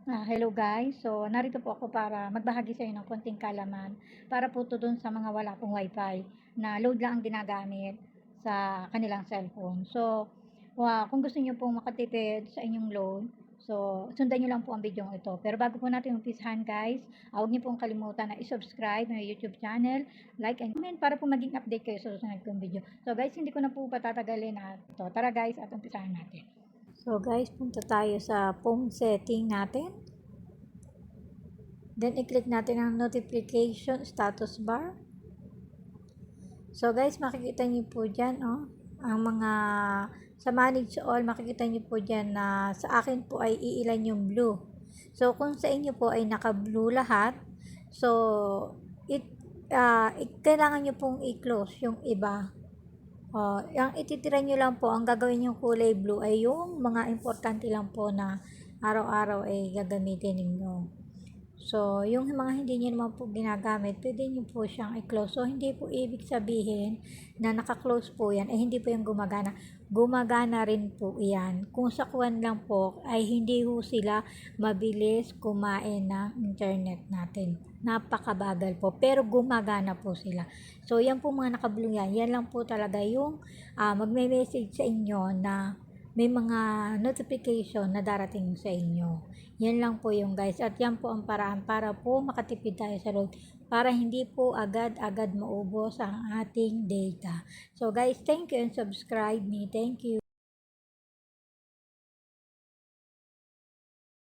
Hello guys. So, narito po ako para magbahagi sa inyo ng konting kaalaman para po to dun sa mga wala pong wifi na load lang ang ginagamit sa kanilang cellphone. So, kung gusto niyo pong makatipid sa inyong load, so sundan niyo lang po ang video ito. Pero bago po natin umpisahan guys, huwag niyo pong kalimutan na i-subscribe ng YouTube channel, like and comment para po maging update kayo sa susunod kong video. So guys, hindi ko na po patatagalin at ito. Tara guys at umpisahan natin. So guys, punta tayo sa phone setting natin. Then, i-click natin ang notification status bar. So, guys, makikita niyo po dyan, ang mga sa manage all, makikita niyo po dyan na sa akin po ay iilan yung blue. So, kung sa inyo po ay naka-blue lahat, so, kailangan niyo pong i-close yung iba. Yung ititira nyo lang po, ang gagawin yung kulay blue ay yung mga importante lang po na araw-araw ay gagamitin ninyo. So, yung mga hindi nyo naman po ginagamit, pwede nyo po siyang i-close. So, hindi po ibig sabihin na naka-close po yan, hindi po yung gumagana. Gumagana rin po yan. Kung sa kuwan lang po, ay hindi po sila mabilis kumain ng internet natin. Napakabagal po, pero gumagana po sila. So, yan po mga naka-blue yan lang po talaga yung magme-message sa inyo na may mga notification na darating sa inyo. Yan lang po yung guys. At yan po ang paraan para po makatipid tayo sa load. Para hindi po agad-agad maubos ang ating data. So guys, thank you and subscribe me. Thank you.